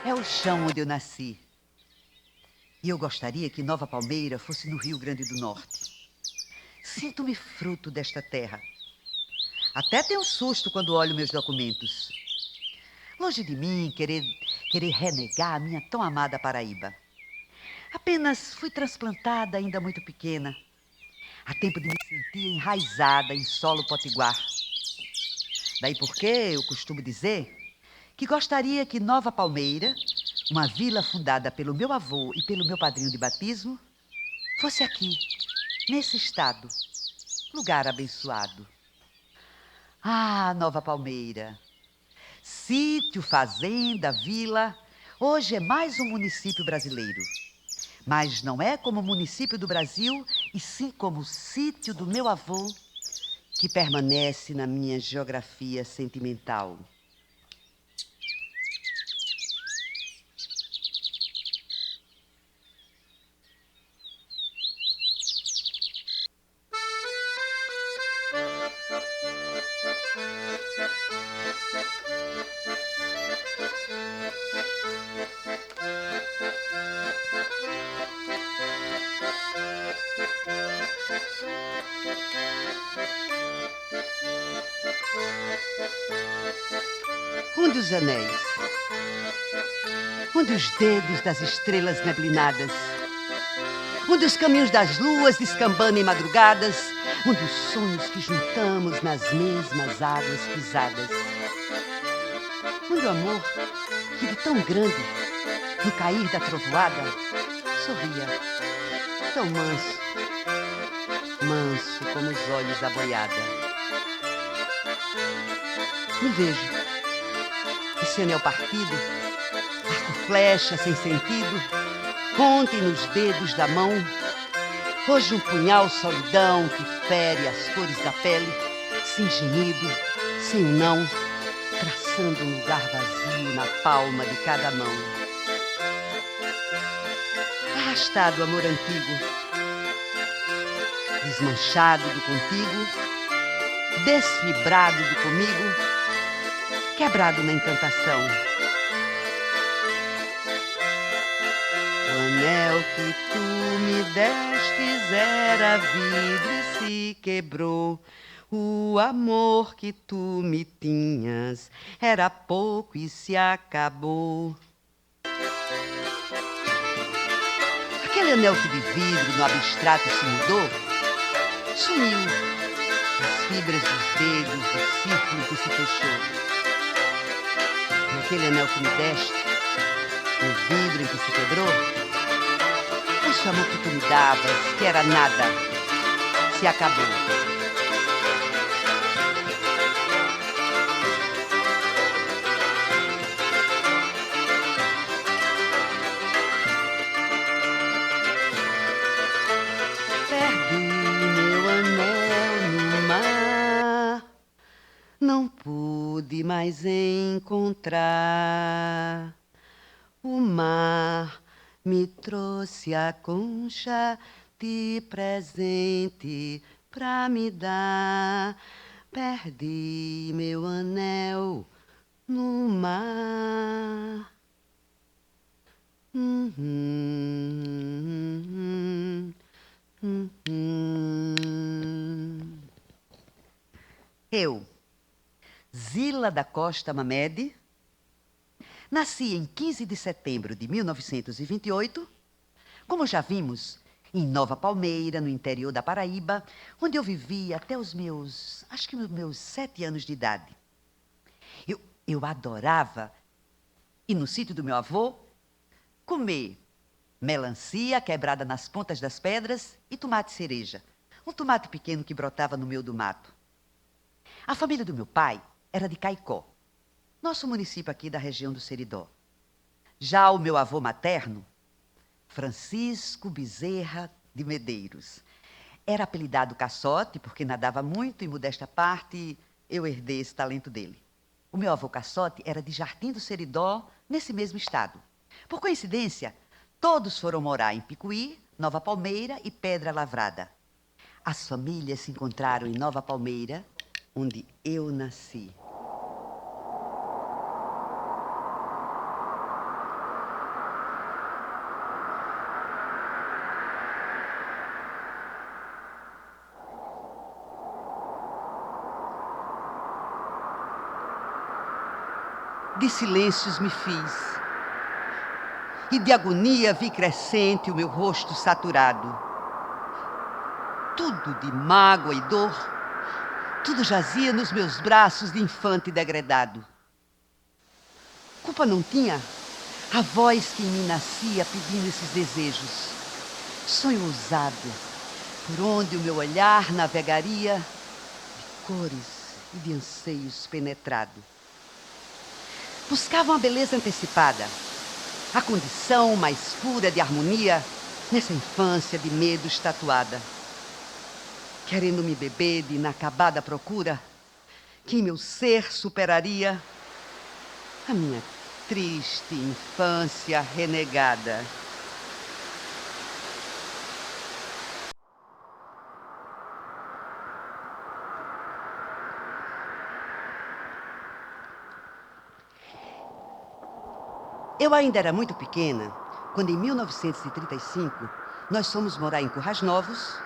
É o chão onde eu nasci. E eu gostaria que Nova Palmeira fosse no Rio Grande do Norte. Sinto-me fruto desta terra. Até tenho susto quando olho meus documentos. Longe de mim querer renegar a minha tão amada Paraíba. Apenas fui transplantada ainda muito pequena. Há tempo de me sentir enraizada em solo potiguar. Daí porque eu costumo dizer que gostaria que Nova Palmeira, uma vila fundada pelo meu avô e pelo meu padrinho de batismo, fosse aqui, nesse estado, lugar abençoado. Ah, Nova Palmeira, sítio, fazenda, vila, hoje é mais um município brasileiro. Mas não é como município do Brasil, e sim como sítio do meu avô, que permanece na minha geografia sentimental. Onde os anéis? Onde os dedos das estrelas neblinadas? Onde os caminhos das luas descambando em madrugadas? Onde os sonhos que juntamos nas mesmas águas pisadas? Onde o amor, que de tão grande, no cair da trovoada, sorria, tão manso, manso como os olhos da boiada. Me vejo, esse anel partido, arco-flecha sem sentido, ontem nos dedos da mão, hoje um punhal solidão que fere as cores da pele, sem gemido, sem um não, traçando um lugar vazio na palma de cada mão. Arrastado amor antigo, desmanchado do contigo, desfibrado do comigo, quebrado na encantação. O anel que tu me destes era vidro e se quebrou. O amor que tu me tinhas era pouco e se acabou. Aquele anel que de vidro no abstrato se mudou, sumiu. As fibras dos dedos do círculo que se fechou. Naquele anel que me deste, no vidro em que se quebrou, esse amor que tu me davas, que era nada, se acabou. Perdi meu anel no mar, não pude mais encontrar. O mar me trouxe a concha de presente pra me dar. Perdi meu anel no mar. Eu, Zila da Costa Mamede, nasci em 15 de setembro de 1928, como já vimos, em Nova Palmeira, no interior da Paraíba, onde eu vivi até os meus 7 anos de idade. Eu adorava ir no sítio do meu avô, comer melancia quebrada nas pontas das pedras e tomate cereja, um tomate pequeno que brotava no meio do mato. A família do meu pai era de Caicó, nosso município aqui da região do Seridó. Já o meu avô materno, Francisco Bezerra de Medeiros, era apelidado Caçote porque nadava muito e, modesta parte, eu herdei esse talento dele. O meu avô Caçote era de Jardim do Seridó, nesse mesmo estado. Por coincidência, todos foram morar em Picuí, Nova Palmeira e Pedra Lavrada. As famílias se encontraram em Nova Palmeira, onde eu nasci. de silêncios me fiz, e de agonia vi crescente o meu rosto saturado. Tudo de mágoa e dor, tudo jazia nos meus braços de infante degradado. Culpa não tinha a voz que em mim nascia pedindo esses desejos. Sonho ousado, por onde o meu olhar navegaria de cores e de anseios penetrado. Buscava uma beleza antecipada, a condição mais pura de harmonia nessa infância de medo estatuada. Querendo me beber de inacabada procura, que em meu ser superaria a minha triste infância renegada. Eu ainda era muito pequena, quando em 1935 nós fomos morar em Currais Novos,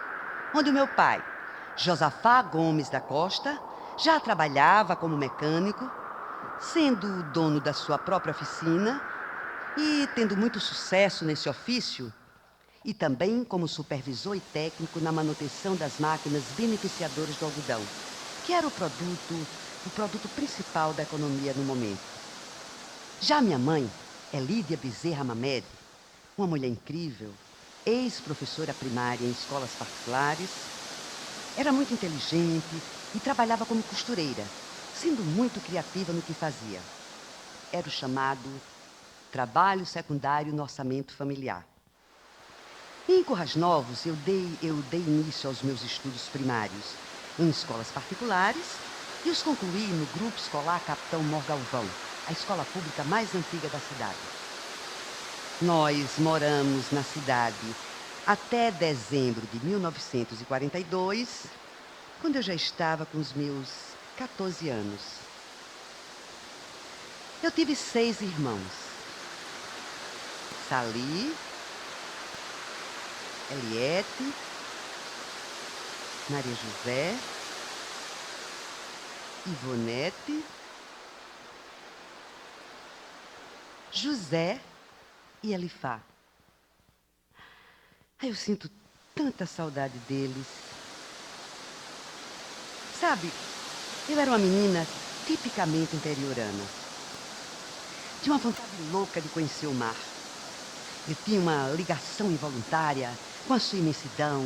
onde o meu pai, Josafá Gomes da Costa, já trabalhava como mecânico, sendo o dono da sua própria oficina e tendo muito sucesso nesse ofício, e também como supervisor e técnico na manutenção das máquinas beneficiadoras do algodão, que era o produto principal da economia no momento. Já minha mãe, Lídia Bezerra Mamed, uma mulher incrível, ex-professora primária em escolas particulares, era muito inteligente e trabalhava como costureira, sendo muito criativa no que fazia. Era o chamado trabalho secundário no orçamento familiar. E em Currais Novos, eu dei início aos meus estudos primários em escolas particulares e os concluí no Grupo Escolar Capitão Mor Galvão, a escola pública mais antiga da cidade. Nós moramos na cidade até dezembro de 1942, quando eu já estava com os meus 14 anos. Eu tive 6 irmãos. Sali, Eliette, Maria José, Ivonete, José e Elifá. Eu sinto tanta saudade deles. Sabe, eu era uma menina tipicamente interiorana. Tinha uma vontade louca de conhecer o mar. Eu tinha uma ligação involuntária com a sua imensidão,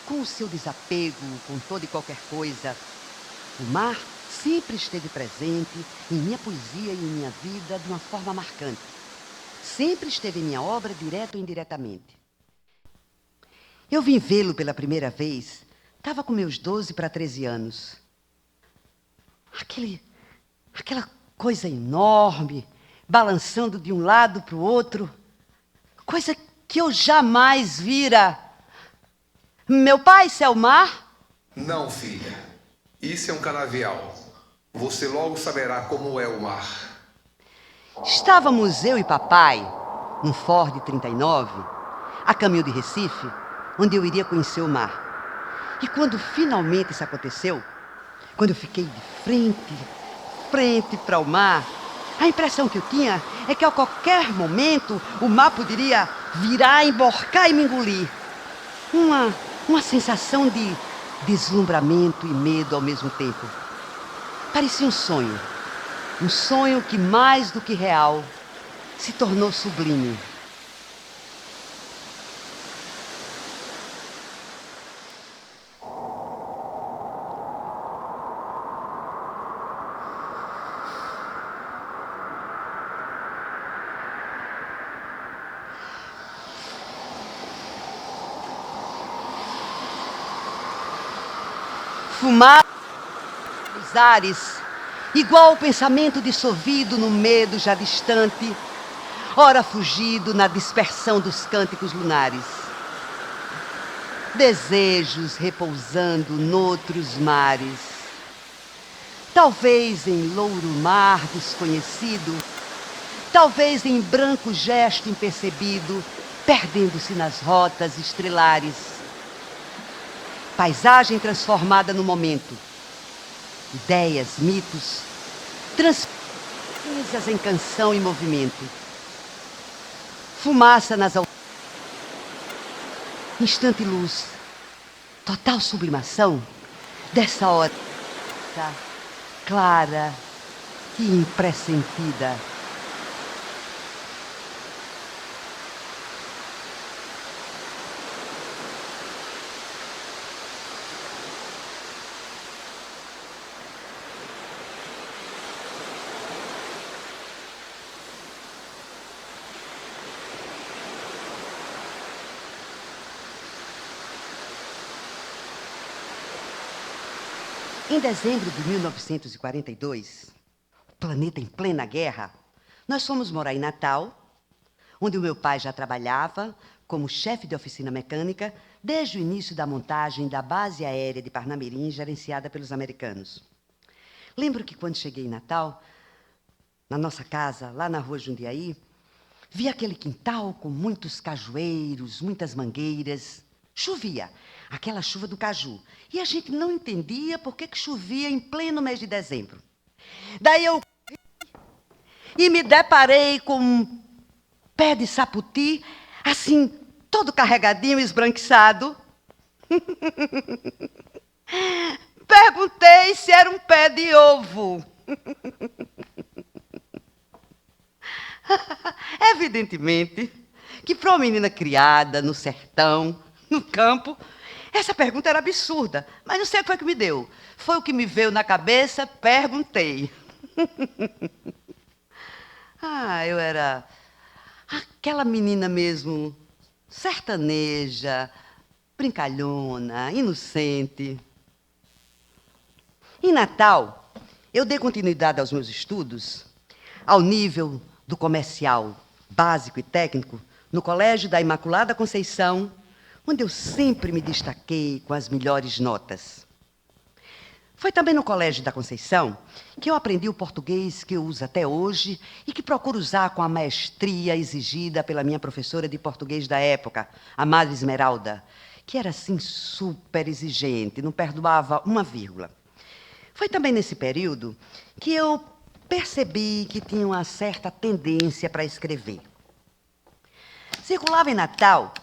com o seu desapego com toda e qualquer coisa. O mar sempre esteve presente em minha poesia e em minha vida de uma forma marcante. Sempre esteve em minha obra, direto ou indiretamente. Eu vim vê-lo pela primeira vez, estava com meus 12 para 13 anos. Aquela coisa enorme, balançando de um lado para o outro, coisa que eu jamais vira. Meu pai, isso é o mar? Não, filha. Isso é um canavial. Você logo saberá como é o mar. Estávamos eu e papai, num Ford 39, a caminho de Recife, onde eu iria conhecer o mar. E quando finalmente isso aconteceu, quando eu fiquei de frente para o mar, a impressão que eu tinha é que a qualquer momento o mar poderia virar, emborcar e me engolir. Uma sensação de deslumbramento e medo ao mesmo tempo. Parecia um sonho que mais do que real se tornou sublime. Fumar nos ares, igual o pensamento dissolvido no medo já distante, ora fugido na dispersão dos cânticos lunares. Desejos repousando noutros mares, talvez em louro mar desconhecido, talvez em branco gesto impercebido, perdendo-se nas rotas estrelares. Paisagem transformada no momento. Ideias, mitos, cinzas em canção e movimento. Fumaça nas alturas. Instante luz. Total sublimação dessa hora clara e impressentida. Em dezembro de 1942, o planeta em plena guerra, nós fomos morar em Natal, onde o meu pai já trabalhava como chefe de oficina mecânica desde o início da montagem da base aérea de Parnamirim, gerenciada pelos americanos. Lembro que quando cheguei em Natal, na nossa casa, lá na rua Jundiaí, vi aquele quintal com muitos cajueiros, muitas mangueiras. Chovia, aquela chuva do caju. E a gente não entendia por que chovia em pleno mês de dezembro. Daí eu e me deparei com um pé de saputi, assim, todo carregadinho, esbranquiçado. Perguntei se era um pé de ovo. Evidentemente que para uma menina criada no sertão, no campo, essa pergunta era absurda, mas não sei o que foi que me deu. Foi o que me veio na cabeça, perguntei. Eu era aquela menina mesmo, sertaneja, brincalhona, inocente. Em Natal, eu dei continuidade aos meus estudos ao nível do comercial básico e técnico no Colégio da Imaculada Conceição, onde eu sempre me destaquei com as melhores notas. Foi também no Colégio da Conceição que eu aprendi o português que eu uso até hoje e que procuro usar com a maestria exigida pela minha professora de português da época, a Madre Esmeralda, que era assim super exigente, não perdoava uma vírgula. Foi também nesse período que eu percebi que tinha uma certa tendência para escrever. Circulava em Natal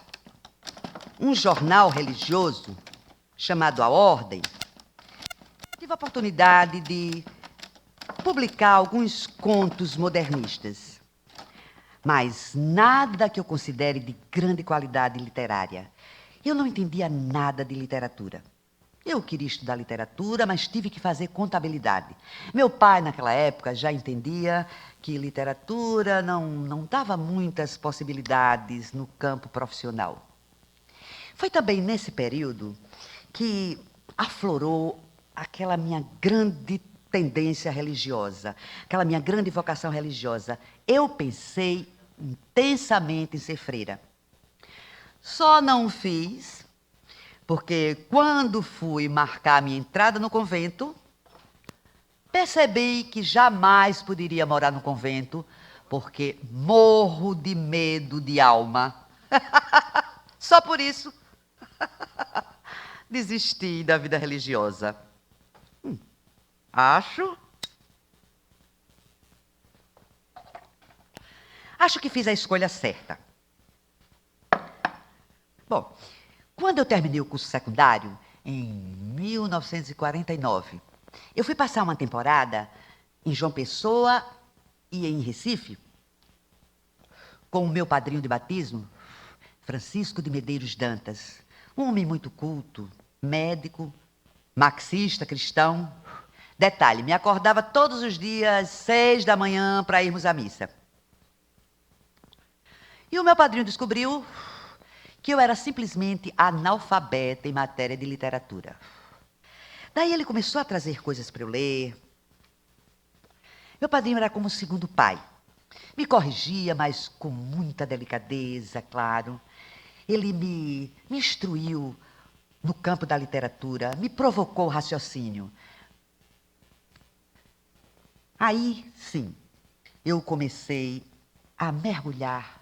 um jornal religioso chamado A Ordem. Tive a oportunidade de publicar alguns contos modernistas, mas nada que eu considere de grande qualidade literária. Eu não entendia nada de literatura. Eu queria estudar literatura, mas tive que fazer contabilidade. Meu pai, naquela época, já entendia que literatura não dava muitas possibilidades no campo profissional. Foi também nesse período que aflorou aquela minha grande tendência religiosa, aquela minha grande vocação religiosa. Eu pensei intensamente em ser freira. Só não fiz porque quando fui marcar minha entrada no convento, percebi que jamais poderia morar no convento, porque morro de medo de alma. Só por isso, desisti da vida religiosa. Acho que fiz a escolha certa. Bom, quando eu terminei o curso secundário, em 1949, eu fui passar uma temporada em João Pessoa e em Recife, com o meu padrinho de batismo, Francisco de Medeiros Dantas, um homem muito culto, médico, marxista, cristão. Detalhe, me acordava todos os dias às 6 da manhã para irmos à missa. E o meu padrinho descobriu que eu era simplesmente analfabeta em matéria de literatura. Daí ele começou a trazer coisas para eu ler. Meu padrinho era como o segundo pai. Me corrigia, mas com muita delicadeza, claro. Ele me instruiu no campo da literatura, me provocou o raciocínio. Aí, sim, eu comecei a mergulhar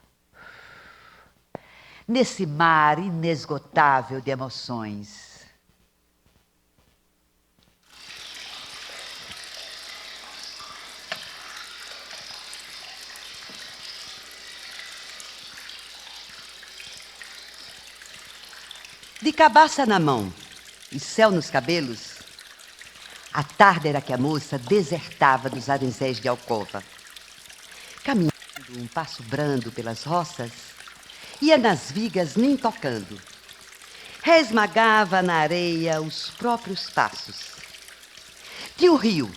nesse mar inesgotável de emoções. De cabaça na mão e céu nos cabelos, a tarde era que a moça desertava dos arenzéis de alcova. Caminhando um passo brando pelas roças, ia nas vigas nem tocando. Resmagava na areia os próprios passos. Tinha o rio,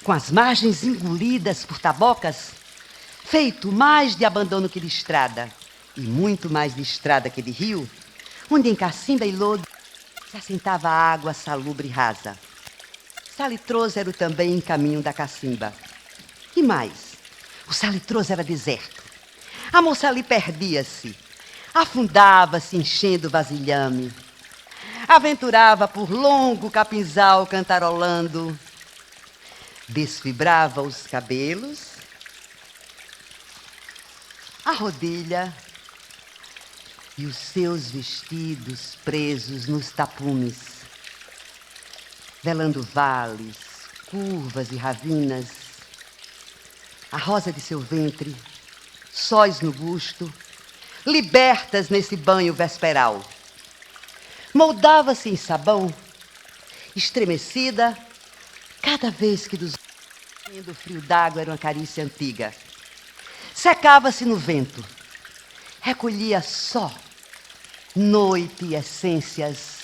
com as margens engolidas por tabocas, feito mais de abandono que de estrada, e muito mais de estrada que de rio, onde em cacimba e lodo se assentava a água salubre e rasa. Salitroso era o também em caminho da cacimba. E mais, o salitroso era deserto. A moça ali perdia-se, afundava-se enchendo o vasilhame, aventurava por longo capinzal cantarolando, desfibrava os cabelos, a rodilha e os seus vestidos presos nos tapumes, velando vales, curvas e ravinas, a rosa de seu ventre, sóis no busto, libertas nesse banho vesperal. Moldava-se em sabão, estremecida, cada vez que dos olhos o frio d'água era uma carícia antiga. Secava-se no vento, recolhia só noite e essências,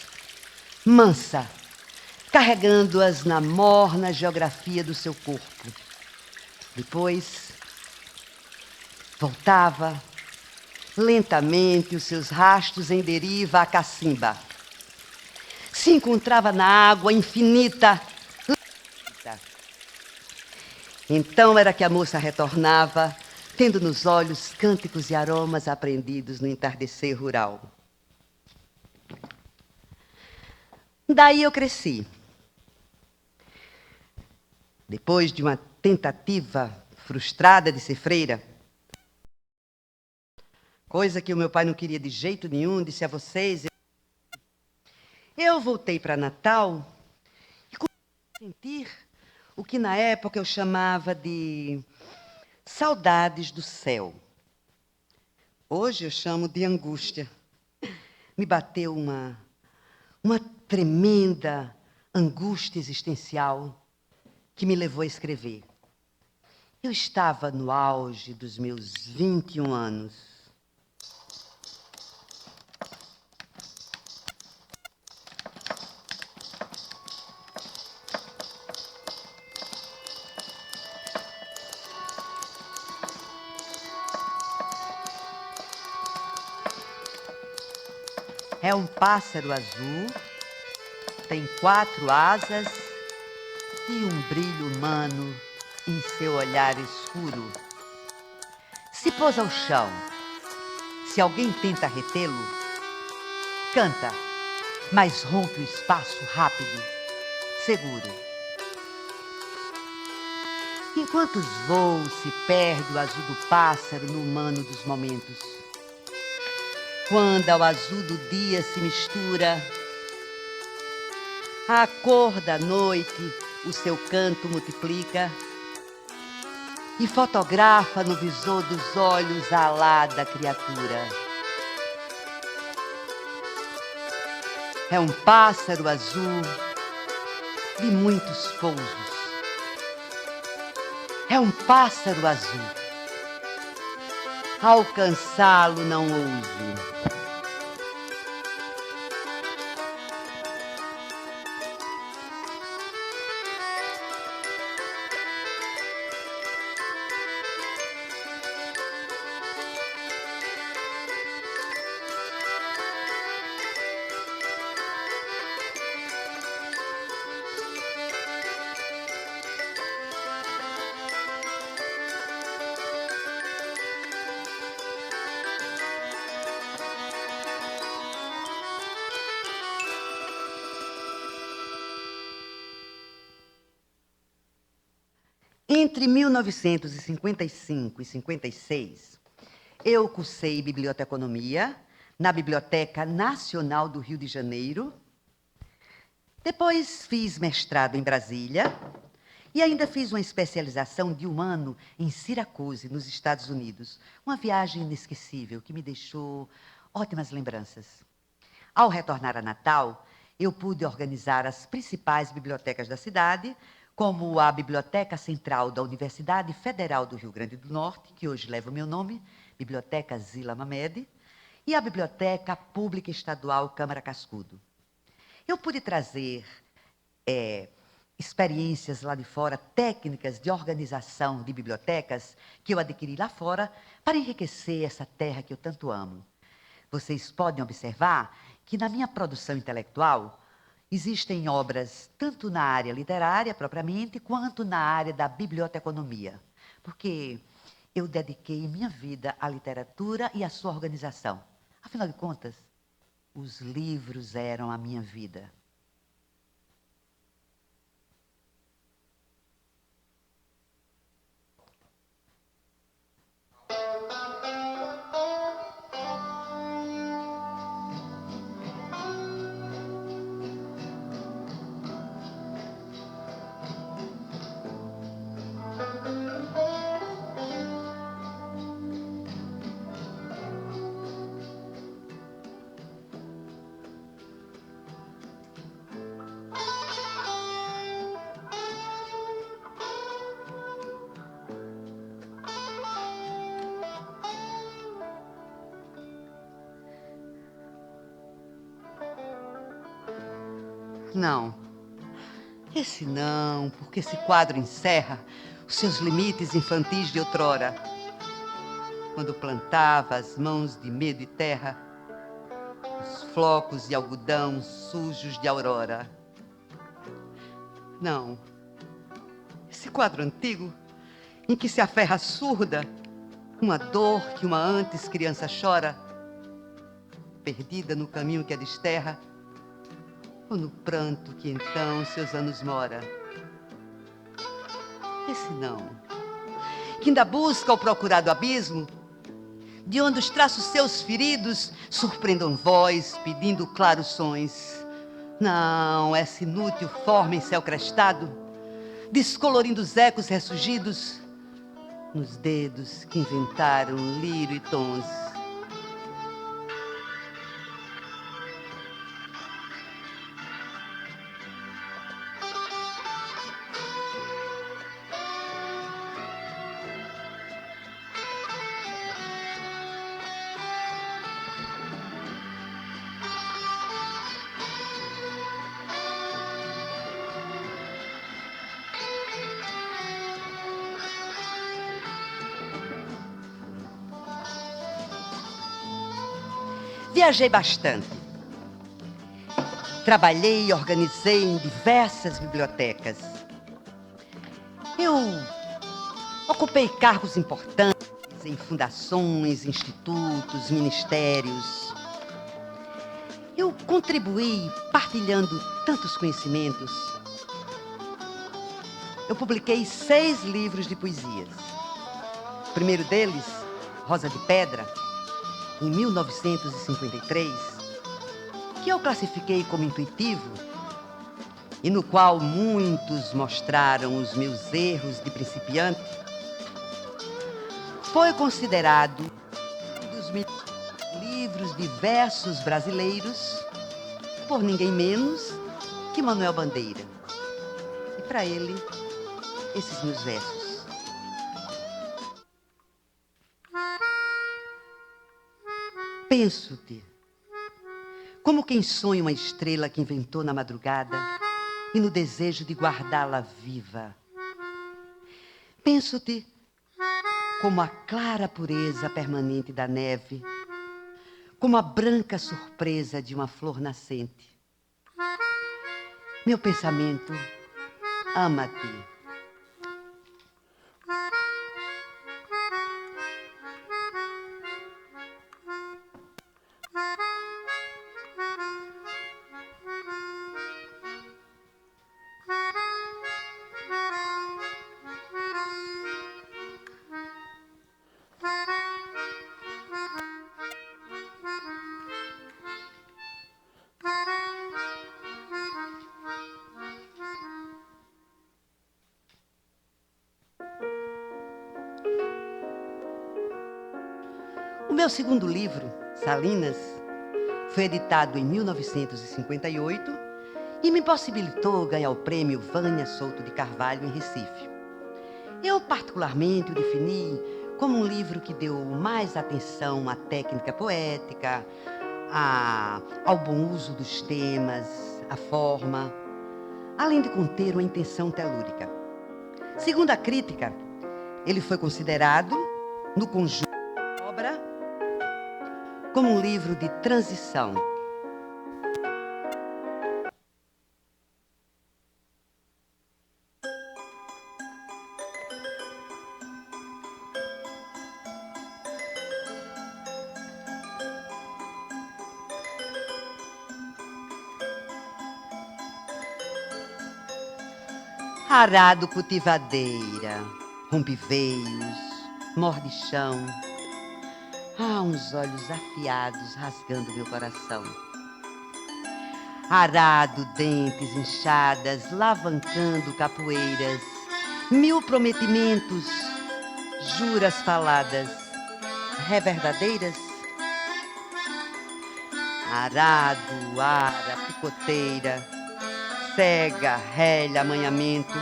mansa, carregando-as na morna geografia do seu corpo. Depois, voltava lentamente os seus rastros em deriva à cacimba. Se encontrava na água infinita. Então era que a moça retornava, tendo nos olhos cânticos e aromas aprendidos no entardecer rural. Daí eu cresci. Depois de uma tentativa frustrada de ser freira, coisa que o meu pai não queria de jeito nenhum, disse a vocês, eu voltei para Natal e comecei a sentir o que na época eu chamava de saudades do céu. Hoje eu chamo de angústia. Me bateu uma tremenda angústia existencial que me levou a escrever. Eu estava no auge dos meus 21 anos. É um pássaro azul, tem 4 asas e um brilho humano em seu olhar escuro. Se pôs ao chão, se alguém tenta retê-lo, canta, mas rompe o espaço rápido, seguro. Enquanto os voos se perde o azul do pássaro no humano dos momentos. Quando ao azul do dia se mistura a cor da noite, o seu canto multiplica e fotografa no visor dos olhos a alada criatura. É um pássaro azul de muitos pousos. É um pássaro azul. Alcançá-lo não ouso. Entre 1955 e 56, eu cursei biblioteconomia na Biblioteca Nacional do Rio de Janeiro. Depois fiz mestrado em Brasília e ainda fiz uma especialização de 1 ano em Syracuse, nos Estados Unidos. Uma viagem inesquecível que me deixou ótimas lembranças. Ao retornar a Natal, eu pude organizar as principais bibliotecas da cidade, como a Biblioteca Central da Universidade Federal do Rio Grande do Norte, que hoje leva o meu nome, Biblioteca Zila Mamede, e a Biblioteca Pública Estadual Câmara Cascudo. Eu pude trazer experiências lá de fora, técnicas de organização de bibliotecas que eu adquiri lá fora para enriquecer essa terra que eu tanto amo. Vocês podem observar que na minha produção intelectual existem obras tanto na área literária propriamente, quanto na área da biblioteconomia, porque eu dediquei minha vida à literatura e à sua organização. Afinal de contas, os livros eram a minha vida. Não. Esse não, porque esse quadro encerra os seus limites infantis de outrora. Quando plantava as mãos de medo e terra, os flocos de algodão sujos de aurora. Não. Esse quadro antigo, em que se aferra surda, uma dor que uma antes criança chora, perdida no caminho que a desterra, ou no pranto que então seus anos mora. Esse não, que ainda busca o procurado abismo, de onde os traços seus feridos surpreendam voz, pedindo claros sons. Não, essa inútil forma em céu crestado, descolorindo os ecos ressurgidos nos dedos que inventaram lírio e tons. Viajei bastante. Trabalhei e organizei em diversas bibliotecas. Eu ocupei cargos importantes em fundações, institutos, ministérios. Eu contribuí partilhando tantos conhecimentos. Eu publiquei 6 livros de poesias. O primeiro deles, Rosa de Pedra, em 1953, que eu classifiquei como intuitivo e no qual muitos mostraram os meus erros de principiante, foi considerado um dos melhores livros de versos brasileiros por ninguém menos que Manuel Bandeira. E para ele, esses meus versos. Penso-te, como quem sonha uma estrela que inventou na madrugada e no desejo de guardá-la viva. Penso-te como a clara pureza permanente da neve, como a branca surpresa de uma flor nascente. Meu pensamento ama-te. O meu segundo livro, Salinas, Foi editado em 1958 e me possibilitou ganhar o prêmio Vânia Souto de Carvalho em Recife. Eu, particularmente, o defini como um livro que deu mais atenção à técnica poética, ao bom uso dos temas, à forma, além de conter uma intenção telúrica. Segundo a crítica, ele foi considerado, no conjunto da obra, como um livro de transição. Arado cultivadeira, rompiveios, morde chão. Há uns olhos afiados rasgando meu coração. Arado, dentes, inchadas, lavancando capoeiras, 1000 prometimentos, juras faladas, verdadeiras. Arado, ara, picoteira, cega, relha, amanhamento,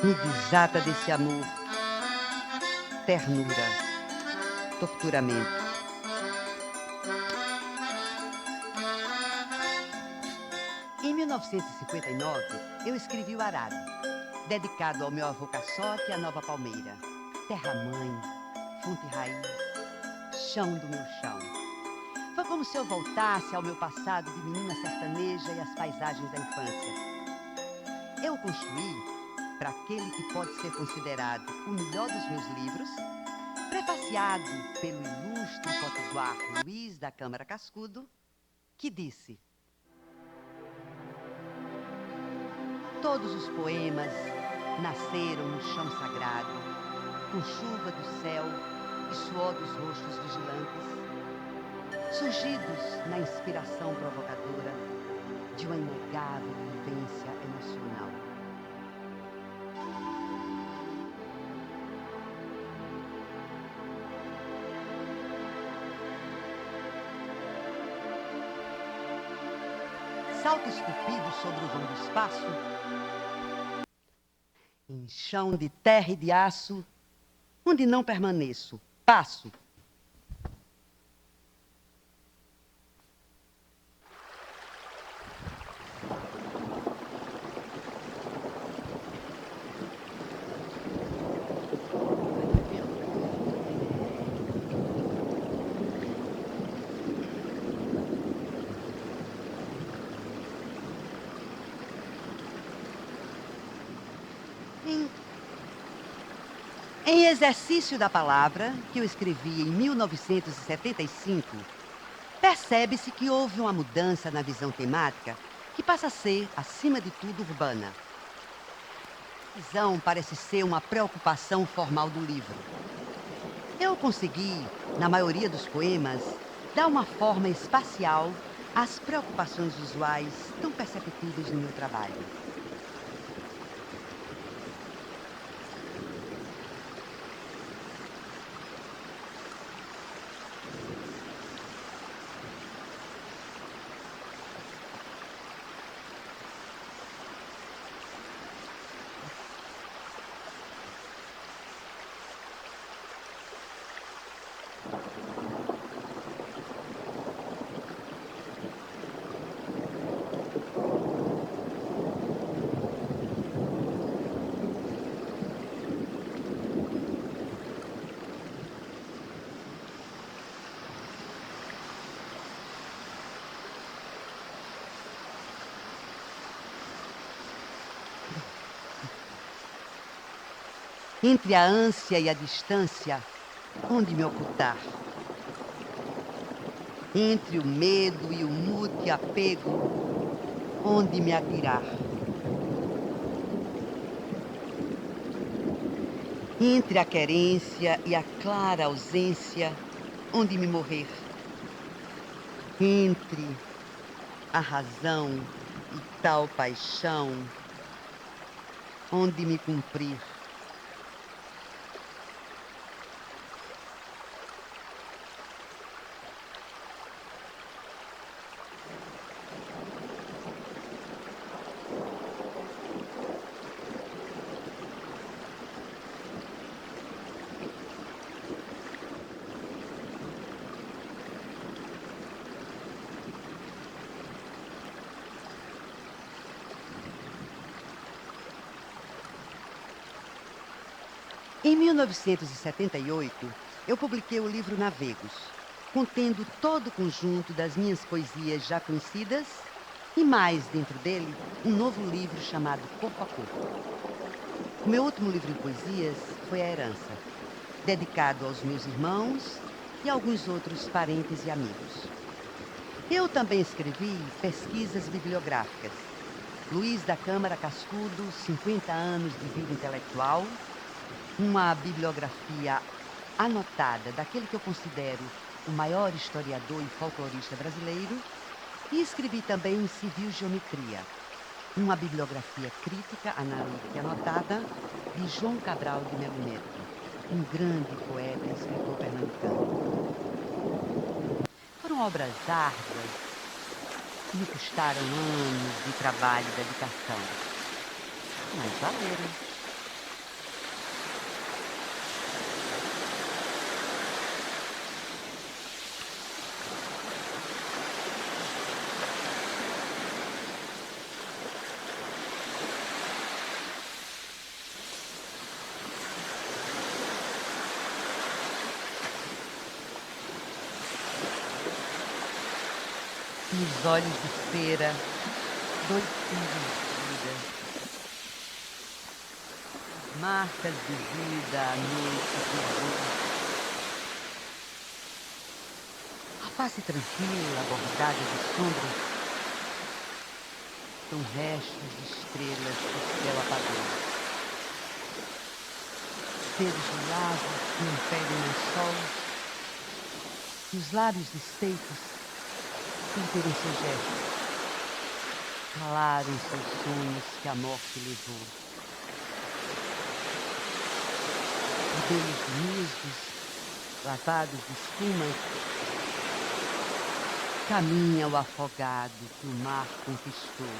me desata desse amor, ternura, torturamento. Em 1959, eu escrevi o Arado, dedicado ao meu avô Caçote e à Nova Palmeira, terra-mãe, fonte raiz, chão do meu chão. Foi como se eu voltasse ao meu passado de menina sertaneja e às paisagens da infância. Eu construí, para aquele que pode ser considerado o melhor dos meus livros, prefaciado pelo ilustre potiguar Luiz da Câmara Cascudo, que disse: todos os poemas nasceram no chão sagrado, com chuva do céu e suor dos rostos vigilantes, surgidos na inspiração provocadora de uma inegável vivência emocional. Salto esculpido sobre o vão do espaço, em chão de terra e de aço, onde não permaneço, passo. Em exercício da palavra, que eu escrevi em 1975, percebe-se que houve uma mudança na visão temática que passa a ser, acima de tudo, urbana. A visão parece ser uma preocupação formal do livro. Eu consegui, na maioria dos poemas, dar uma forma espacial às preocupações usuais tão perceptíveis no meu trabalho. Entre a ânsia e a distância, onde me ocultar? Entre o medo e o mute apego, onde me atirar? Entre a querência e a clara ausência, onde me morrer? Entre a razão e tal paixão, onde me cumprir? Em 1978, eu publiquei o livro Navegos, contendo todo o conjunto das minhas poesias já conhecidas e mais dentro dele um novo livro chamado Corpo a Corpo. O meu último livro de poesias foi A Herança, dedicado aos meus irmãos e alguns outros parentes e amigos. Eu também escrevi pesquisas bibliográficas. Luiz da Câmara Cascudo, 50 anos de vida intelectual, uma bibliografia anotada daquele que eu considero o maior historiador e folclorista brasileiro, e escrevi também Civil Geometria, uma bibliografia crítica, analítica e anotada de João Cabral de Melo Neto, um grande poeta e escritor pernambucano. Foram obras árduas que me custaram anos de trabalho e dedicação, mas valeram. Nos olhos de cera, 2 filhos de vida, marcas de vida à noite de a face tranquila, bordada de sombras, são restos de estrelas que o céu apagou. Dedos largos que não pedem mais sol, e os lábios desfeitos sem terem seus gestos, calaram seus sonhos que a morte levou. Cabelos musgos, lavados de espuma, caminha o afogado que o mar conquistou.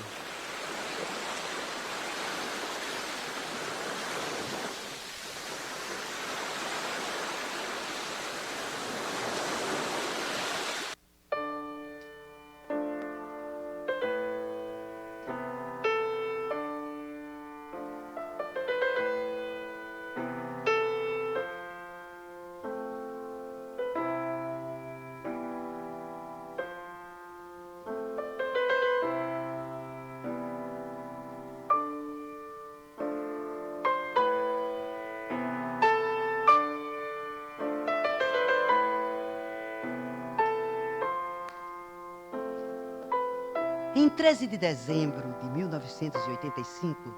Em 13 de dezembro de 1985,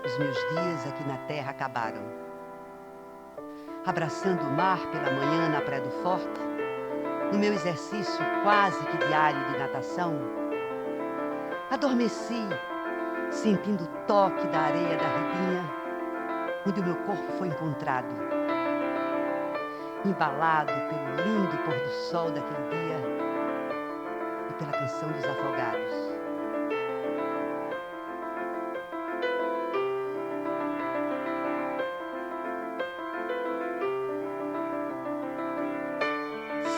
os meus dias aqui na Terra acabaram. Abraçando o mar pela manhã na Praia do Forte, no meu exercício quase que diário de natação, adormeci, sentindo o toque da areia da ribinha, onde o meu corpo foi encontrado. Embalado pelo lindo pôr do sol daquele dia, pela canção dos afogados.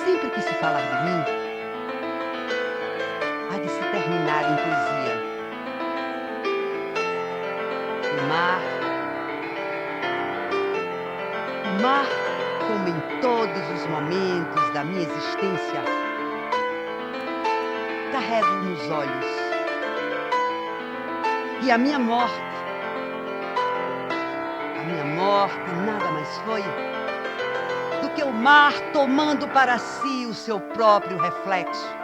Sempre que se falar de mim, há de se terminar em poesia. O mar, como em todos os momentos da minha existência, carrego nos olhos. E a minha morte nada mais foi do que o mar tomando para si o seu próprio reflexo.